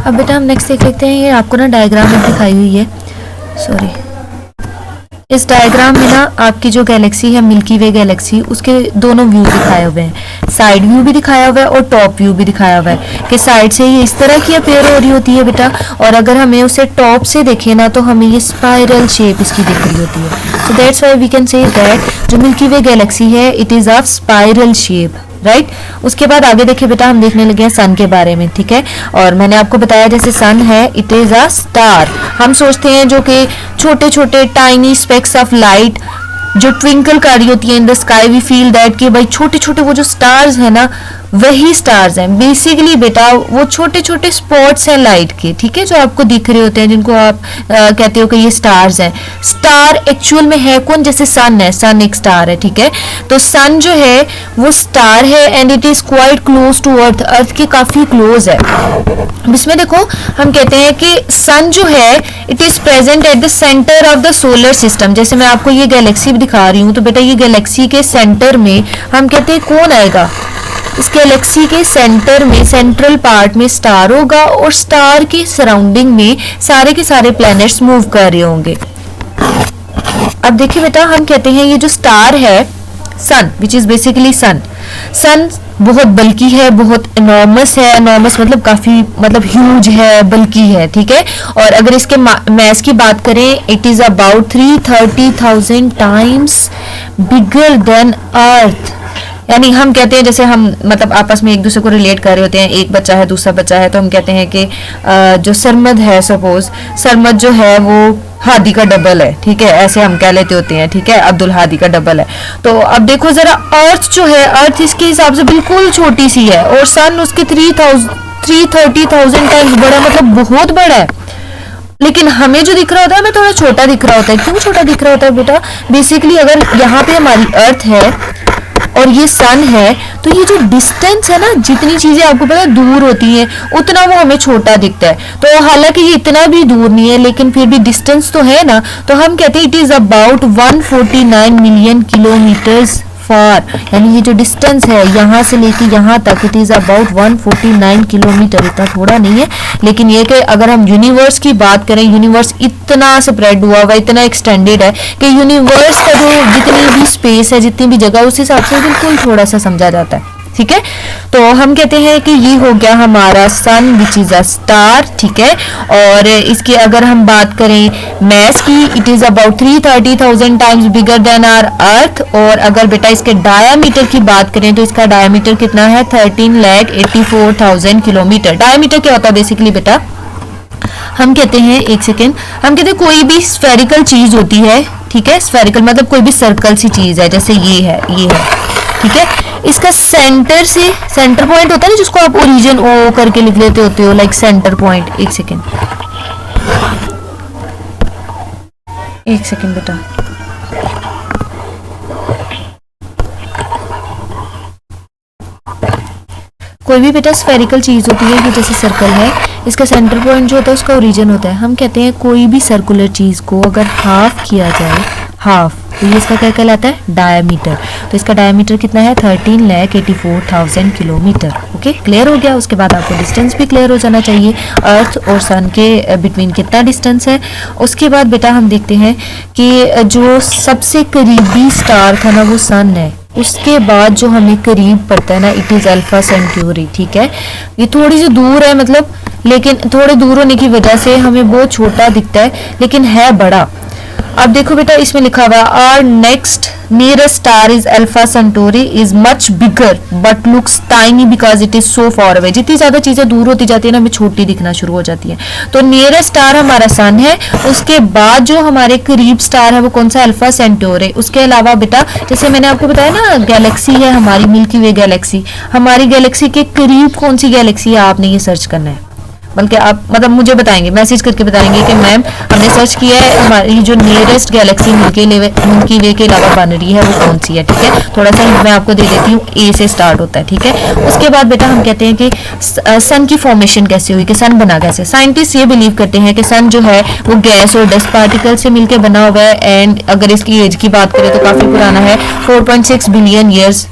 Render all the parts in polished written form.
अब बेटा हम नेक्स्ट देख लेते हैं। ये आपको ना डायग्राम में दिखाई हुई है, सॉरी, इस डायग्राम में ना आपकी जो गैलेक्सी है मिल्की वे गैलेक्सी, उसके दोनों व्यू दिखाए हुए हैं। साइड व्यू भी दिखाया हुआ है और टॉप व्यू भी दिखाया हुआ है कि साइड से ये इस तरह की अपेयर हो रही होती है बेटा, और अगर हमें उसे टॉप से देखें ना तो हमें ये स्पाइरल शेप इसकी दिख रही होती है। So that's why we can say that जो मिल्की वे गैलेक्सी है it is of spiral shape, right. उसके बाद आगे देखिए बेटा हम देखने लगे हैं सन के बारे में, ठीक है। और मैंने आपको बताया जैसे सन है इट इज अ स्टार। हम सोचते हैं जो कि छोटे छोटे टाइनी स्पेक्स ऑफ लाइट जो ट्विंकल कर रही होती है in the sky, we feel that कि भाई छोटे छोटे वो जो स्टार्स है ना वही स्टार्स हैं। बेसिकली बेटा वो छोटे छोटे स्पॉट्स हैं लाइट के, ठीक है, जो आपको दिख रहे होते हैं, जिनको आप कहते हो कि ये स्टार्स हैं। स्टार एक्चुअल में है कौन, जैसे सन है, सन एक स्टार है, ठीक है। तो सन जो है वो स्टार है and it is quite close to earth, earth के काफी क्लोज है। इसमें देखो हम कहते हैं कि सन जो है it is present at the centre of the solar system. जैसे मैं आपको ये गैलेक्सी दिखा रही हूँ तो बेटा ये गैलेक्सी के सेंटर में हम कहते हैं कौन आएगा, इस गैलेक्सी के सेंटर में सेंट्रल पार्ट में स्टार होगा और स्टार के सराउंडिंग में सारे के सारे प्लैनेट्स मूव कर रहे होंगे। अब देखिए बेटा हम कहते हैं ये जो स्टार है सन विच इज बेसिकली सन, सन बहुत बल्कि है, बहुत एनॉर्मस है, एनॉर्मस मतलब काफी मतलब ह्यूज है, बल्कि है, ठीक है। और अगर इसके मास की बात करें it is about 330,000 times bigger than earth. यानी हम कहते हैं जैसे हम मतलब आपस में एक दूसरे को रिलेट कर रहे होते हैं, एक बच्चा है दूसरा बच्चा है, तो हम कहते हैं कि जो सरमद है, सपोज सरमद जो है वो हादी का डबल है, ठीक है, ऐसे हम कह लेते होते हैं, ठीक है, अब्दुल हादी का डबल है। तो अब देखो जरा अर्थ जो है, अर्थ इसके हिसाब से बिल्कुल छोटी सी है और सन उसके 330,000 टाइम्स बड़ा, मतलब बहुत बड़ा है। लेकिन हमें जो दिख रहा होता है हमें थोड़ा छोटा दिख रहा होता है। क्यों छोटा दिख रहा होता है बेटा, बेसिकली अगर यहाँ पे हमारी अर्थ है और ये सन है तो ये जो डिस्टेंस है ना, जितनी चीजें आपको पता है दूर होती हैं उतना वो हमें छोटा दिखता है। तो हालांकि ये इतना भी दूर नहीं है लेकिन फिर भी डिस्टेंस तो है ना, तो हम कहते हैं it is about 149 million kilometres फार। यानी ये जो डिस्टेंस है यहाँ से लेके यहाँ तक इट इज अबाउट 149 किलोमीटर, इतना थोड़ा नहीं है। लेकिन ये कि अगर हम यूनिवर्स की बात करें, यूनिवर्स इतना स्प्रेड हुआ हुआ, इतना एक्सटेंडेड है कि यूनिवर्स का जो जितनी भी स्पेस है, जितनी भी जगह, उस हिसाब से बिल्कुल थोड़ा सा समझा जाता है, ठीक है। तो हम कहते हैं कि ये हो गया हमारा सन विच इज अ स्टार, ठीक है। और इसकी अगर हम बात करें मैस की, it is about 330,000 times bigger than our earth. और अगर बेटा इसके डायामीटर की बात करें तो इसका डायामीटर कितना है, 13,84,000 किलोमीटर। डायामीटर क्या होता है बेसिकली बेटा, हम कहते हैं, एक सेकेंड, हम कहते हैं कोई भी स्फेरिकल चीज होती है, ठीक है, स्फेरिकल मतलब कोई भी सर्कल सी चीज है, जैसे ये है, ठीक है, इसका सेंटर से सेंटर पॉइंट होता है ना जिसको आप ओरिजिन ओ करके लिख लेते होते हो, लाइक सेंटर पॉइंट। एक सेकेंड बेटा, कोई भी बेटा स्फेरिकल चीज होती है, ये जैसे सर्कल है, इसका सेंटर पॉइंट जो होता है उसका ओरिजिन होता है। हम कहते हैं कोई भी सर्कुलर चीज को अगर हाफ किया जाए, हाफ, तो ये इसका क्या कहलाता है, डायामीटर। तो इसका डायामीटर कितना है, 13,84,000 किलोमीटर। ओके, क्लियर हो गया। उसके बाद आपको डिस्टेंस भी क्लियर हो जाना चाहिए, अर्थ और सन के बिटवीन कितना डिस्टेंस है। उसके बाद बेटा हम देखते हैं कि जो सबसे करीबी स्टार था ना वो सन है, उसके बाद जो हमें करीब पड़ता है ना इट इज अल्फा सेंटूरी, ठीक है। ये थोड़ी सी दूर है मतलब, लेकिन थोड़े दूर होने की वजह से हमें बहुत छोटा दिखता है लेकिन है बड़ा। अब देखो बेटा इसमें लिखा हुआ है our next nearest star is Alpha Centauri is much bigger but looks tiny because it is so far away. जितनी ज्यादा चीजें दूर होती जाती है ना हमें छोटी दिखना शुरू हो जाती है। तो नियरेस्ट स्टार हमारा सन है, उसके बाद जो हमारे करीब स्टार है वो कौन सा, अल्फा सेंटोरी। उसके अलावा बेटा जैसे मैंने आपको बताया ना गैलेक्सी है हमारी मिल्की वे गैलेक्सी, हमारी गैलेक्सी के करीब कौन सी गैलेक्सी है आपने ये सर्च करना है, बल्कि आप मतलब मुझे बताएंगे, मैसेज करके बताएंगे कि मैम हमने सर्च किया है हमारी जो नियरेस्ट गैलेक्सी मिल्की वे के अलावा बन रही है वो कौन सी है, ठीक है। थोड़ा सा मैं आपको दे देती हूँ, ए से स्टार्ट होता है, ठीक है। उसके बाद बेटा हम कहते हैं कि सन की फॉर्मेशन कैसे हुई, कि सन बना कैसे। साइंटिस्ट ये बिलीव करते हैं कि सन जो है वो गैस और डस्ट पार्टिकल से मिलकर बना हुआ है एंड अगर इसकी एज की बात करें तो काफी पुराना है, 4.6 बिलियन ईयर्स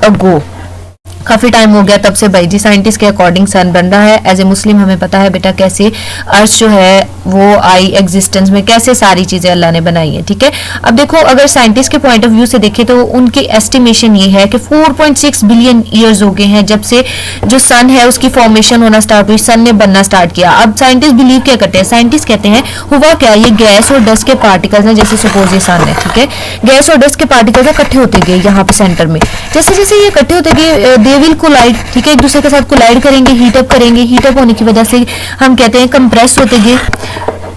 अगो, काफी टाइम हो गया तब से भाई जी साइंटिस्ट के अकॉर्डिंग सन बन रहा है। एज ए मुस्लिम हमें पता है बेटा कैसे अर्थ जो है वो आई एग्जिस्टेंस में, कैसे सारी चीजें अल्लाह ने बनाई है, ठीक है। अब देखो अगर साइंटिस्ट के पॉइंट ऑफ व्यू से देखें तो उनकी एस्टिमेशन ये है कि 4.6 बिलियन ईयर्स हो गए हैं जब से जो सन है उसकी फॉर्मेशन होना स्टार्ट हुई, सन ने बनना स्टार्ट किया। अब साइंटिस्ट बिलीव क्या करते हैं, साइंटिस्ट कहते हैं हुआ क्या, ये गैस और डस्ट के पार्टिकल्स हैं, जैसे सपोज ये सन है, ठीक है, गैस और डस्ट के पार्टिकल्स इकट्ठे होते गए यहाँ पे सेंटर में, जैसे जैसे ये इकट्ठे होते गए दे विल कोलाइड, ठीक है, एक दूसरे के साथ कोलाइड करेंगे, हीटअप करेंगे, हीटअप होने की वजह से हम कहते हैं कंप्रेस होते गए।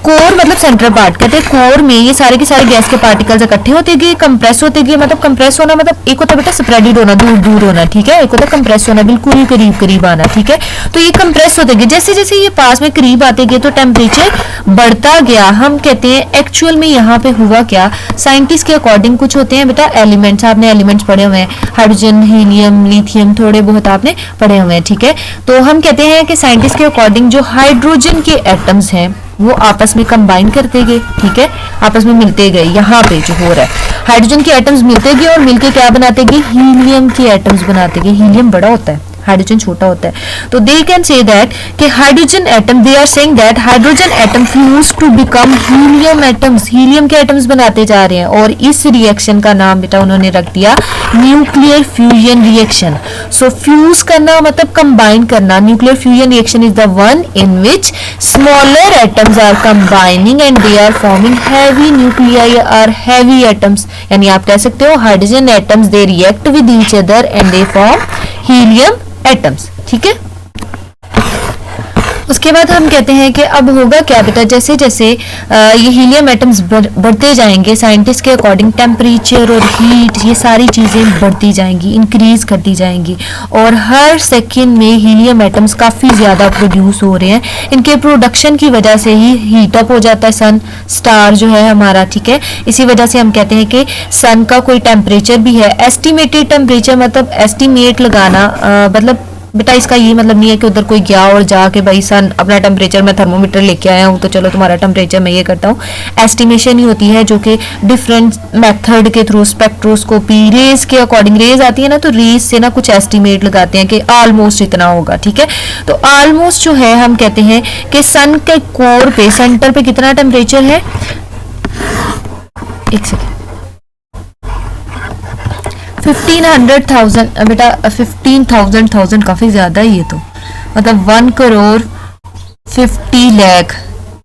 कोर मतलब सेंट्रल पार्ट, कहते हैं कोर में ये सारे के सारे गैस के पार्टिकल्स इकट्ठे होते गए, कंप्रेस होते गए। मतलब कंप्रेस होना मतलब एक होता है बेटा स्प्रेडेड होना, दूर दूर होना, ठीक है, एक होता है कंप्रेस होना, बिल्कुल ही करीब करीब आना, ठीक है। तो ये कंप्रेस होते गए, जैसे जैसे ये पास में करीब आते गए तो टेम्परेचर बढ़ता गया। हम कहते हैं एक्चुअल में यहाँ पे हुआ क्या, साइंटिस्ट के अकॉर्डिंग कुछ होते हैं बेटा एलिमेंट्स, आपने एलिमेंट्स पढ़े हुए हैं, हाइड्रोजन, हीलियम, लिथियम, थोड़े बहुत आपने पढ़े हुए हैं, ठीक है। तो हम कहते हैं कि साइंटिस्ट के अकॉर्डिंग जो हाइड्रोजन के एटम्स हैं वो आपस में कंबाइन करते गए, ठीक है, आपस में मिलते गए। यहाँ पे जो हो रहा है हाइड्रोजन के एटम्स मिलते गए और मिलके क्या बनाते गए, हीलियम के एटम्स बनाते गए। हीलियम बड़ा होता है, हाइड्रोजन छोटा होता है। तो दे कैन से दैट कि hydrogen atom, they are saying that hydrogen atom fuse to become helium atoms, helium के एटम्स बनाते जा रहे हैं। और इस रिएक्शन का नाम बेटा उन्होंने रख दिया nuclear fusion reaction. So fuse करना मतलब कंबाइन करना। Nuclear fusion reaction is the one in which smaller atoms are combining and they are forming heavy nuclei और हैवी एटम्स। यानी आप कह सकते हो hydrogen atoms they react with each other and they form helium atoms, ठीक है। उसके बाद हम कहते हैं कि अब होगा क्या बेटा, जैसे जैसे ये हीलियम एटम्स बढ़ते जाएंगे, साइंटिस्ट के अकॉर्डिंग टेम्परेचर और हीट ये सारी चीज़ें बढ़ती जाएंगी, इंक्रीज करती जाएंगी। और हर सेकंड में हीलियम एटम्स काफ़ी ज़्यादा प्रोड्यूस हो रहे हैं। इनके प्रोडक्शन की वजह से ही हीटअप हो जाता है सन, स्टार जो है हमारा, ठीक है। इसी वजह से हम कहते हैं कि सन का कोई टेम्परेचर भी है, एस्टिमेटेड टेम्परेचर मतलब एस्टिमेट लगाना, मतलब बेटा इसका ये मतलब नहीं है कि उधर कोई गया और जाके भाई सन अपना टेम्परेचर मैं थर्मोमीटर लेके आया हूँ तो चलो तुम्हारा टेम्परेचर मैं ये करता हूँ। एस्टिमेशन ही होती है जो कि डिफरेंट मेथड के थ्रू, स्पेक्ट्रोस्कोपी, रेज के अकॉर्डिंग, रेज आती है ना तो रेज से ना कुछ एस्टिमेट लगाते हैं कि ऑलमोस्ट इतना होगा, ठीक है। तो ऑलमोस्ट जो है हम कहते हैं कि सन के कोर पे, सेंटर पे कितना टेम्परेचर है, एक सेकेंड, 1500,000 बेटा 15,000 काफी ज्यादा है ये तो, मतलब 1 करोड़ 50 लाख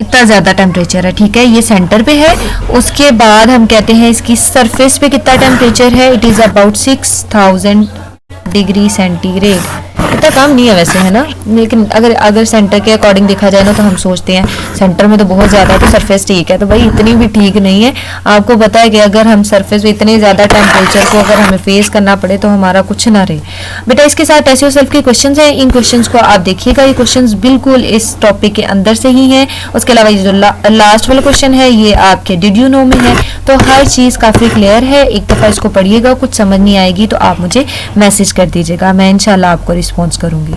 इतना ज्यादा टेम्परेचर है, ठीक है। ये सेंटर पे है। उसके बाद हम कहते हैं इसकी सरफेस पे कितना टेम्परेचर है, it is about 6000 degree centigrade. इतना कम नहीं है वैसे, है ना, लेकिन अगर सेंटर के अकॉर्डिंग देखा जाए ना तो हम सोचते हैं सेंटर में तो बहुत ज़्यादा, तो सरफेस ठीक है, तो भाई इतनी भी ठीक नहीं है। आपको पता है कि अगर हम सरफेस पे इतने ज़्यादा टेम्परेचर को अगर हमें फेस करना पड़े तो हमारा कुछ ना रहे बेटा। इसके साथ ऐसे सेल्फ के क्वेश्चंस हैं, इन क्वेश्चंस को आप देखिएगा, ये क्वेश्चंस बिल्कुल इस टॉपिक के अंदर से ही हैं। उसके अलावा ये जो लास्ट वाला क्वेश्चन है ये आपके डिड यू नो में है, तो हर चीज़ काफ़ी क्लियर है। एक दफ़ा इसको पढ़िएगा, कुछ समझ नहीं आएगी तो आप मुझे मैसेज कर दीजिएगा, मैं इंशाल्लाह आपको रिस्पॉन्स करूँगी।